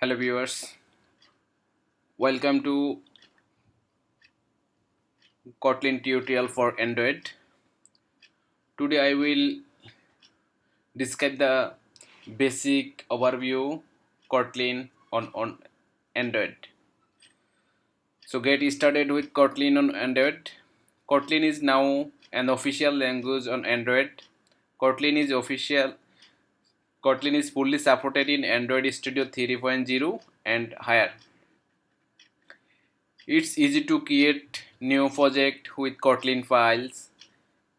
Hello viewers, welcome to Kotlin tutorial for Android. Today I will describe the basic overview Kotlin on Android. So get started with Kotlin on Android. Kotlin is now an official language on Android. Kotlin is official. Kotlin is fully supported in Android Studio 3.0 and higher. It's easy to create new project with Kotlin files.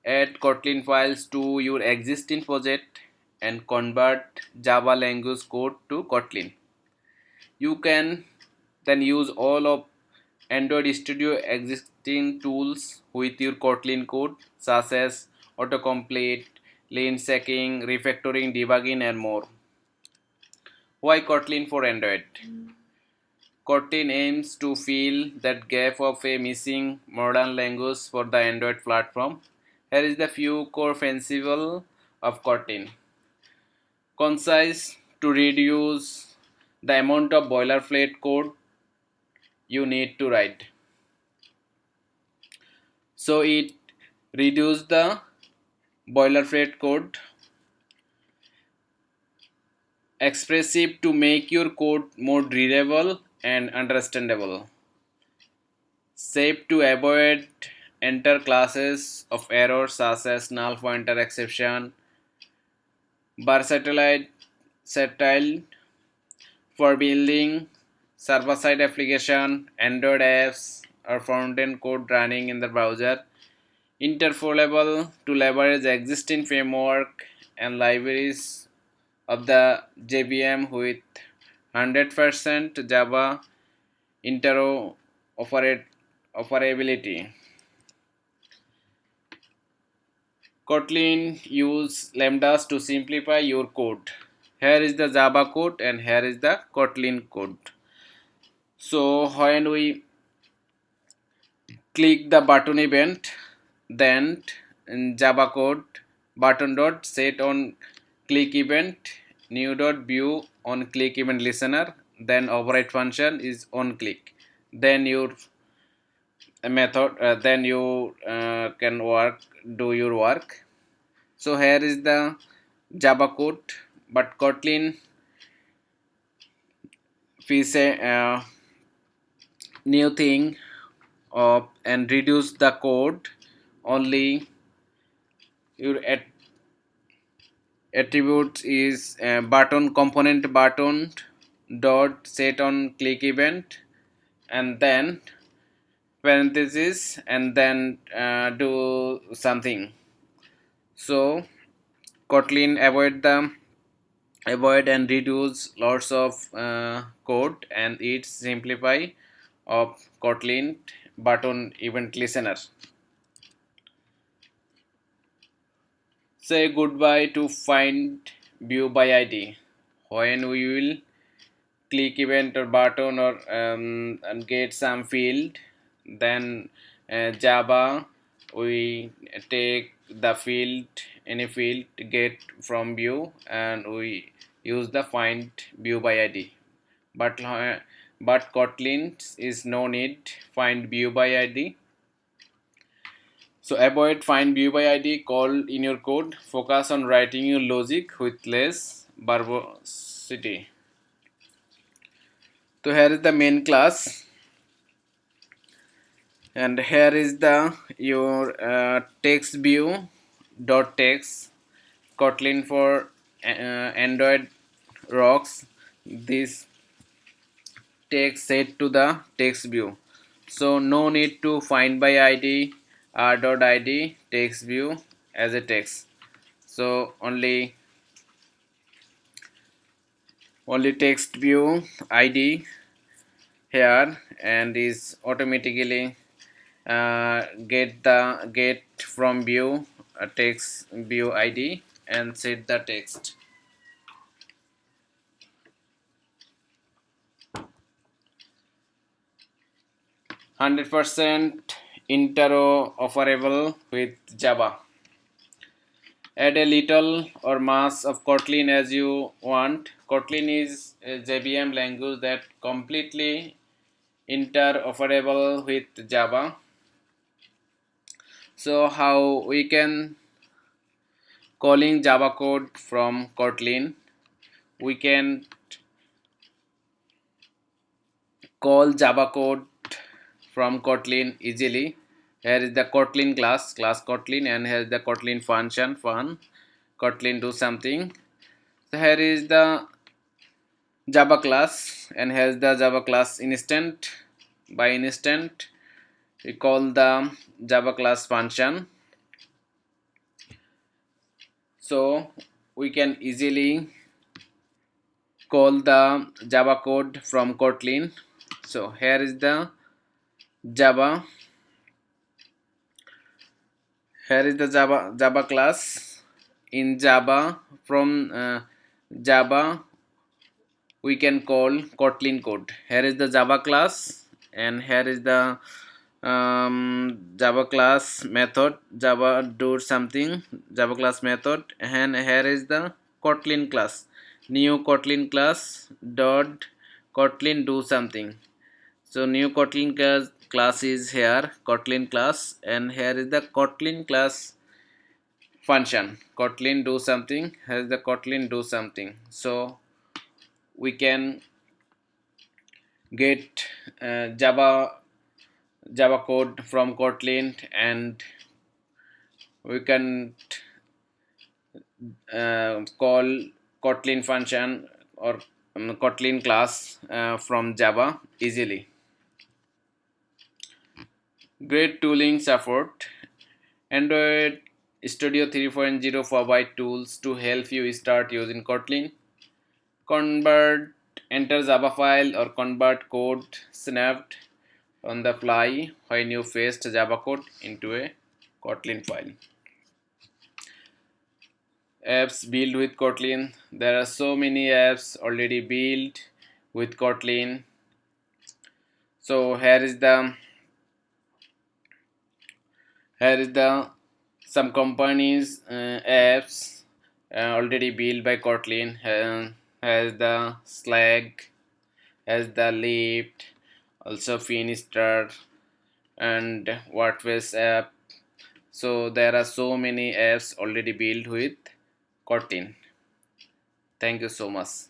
Add Kotlin files to your existing project and convert Java language code to Kotlin. You can then use all of Android Studio existing tools with your Kotlin code such as autocomplete, lane checking, refactoring, debugging and more. Why Kotlin for Android? Kotlin aims to fill that gap of a missing modern language for the Android platform. Here is the few core principles of Kotlin. Concise to reduce the amount of boilerplate code you need to write. So it reduces the boilerplate code. Expressive to make your code more readable and understandable. Safe to avoid enter classes of errors such as null pointer exception. Versatile for building server-side application, Android apps, or front-end code running in the browser. Interoperable to leverage existing framework and libraries of the JVM with 100% Java interoperability. Kotlin use lambdas to simplify your code. Here is the Java code and here is the Kotlin code. So when we click the button event, then in Java code button dot set on click event, new dot view on click event listener, then override function is on click. Then your method, then you can do your work. So here is the Java code, but Kotlin is a new thing and reduce the code only your attributes is button component button dot set on click event and then parenthesis and then do something. So Kotlin avoid and reduce lots of code and it simplify of Kotlin button event listener. Say goodbye to find view by ID. When we will click event or button or and get some field, then Java we take the field any field to get from view and we use the find view by ID. But Kotlin is no need find view by ID. So avoid find view by ID call in your code. Focus on writing your logic with less verbosity. So here is the main class, and here is the your text view dot text. Kotlin for Android rocks this text set to the text view. So no need to find by ID r.id text view as a text. So only text view ID here and is automatically get from view text view ID and set the text. %% interoperable with Java. Add a little or mass of Kotlin as you want. Kotlin is a JVM language that completely interoperable with Java. So how we can calling Java code from Kotlin? We can call Java code from Kotlin easily. Here is the Kotlin class Kotlin, and here is the Kotlin function fun. Kotlin do something. So here is the Java class, and here is the Java class instant. By instant, we call the Java class function. So we can easily call the Java code from Kotlin. So here is the Java. Here is the Java class. In Java, from Java we can call Kotlin code. Here is the Java class, and here is the Java class method. Java do something. Java class method, and here is the Kotlin class. New Kotlin class dot Kotlin do something. So new Kotlin class is here, Kotlin class, and here is the Kotlin class function. Kotlin do something. Here is the Kotlin do something. So we can get Java code from Kotlin, and we can call Kotlin function or Kotlin class from Java easily. Great tooling support. Android Studio 3.0 provide tools to help you start using Kotlin. Convert, enter Java file or convert code snapped on the fly when you paste Java code into a Kotlin file. Apps built with Kotlin. There are so many apps already built with Kotlin. So here is the some companies apps already built by Kotlin. Has the Slack, has the Lift, also Finister, and WordPress app. So there are so many apps already built with Kotlin. Thank you so much.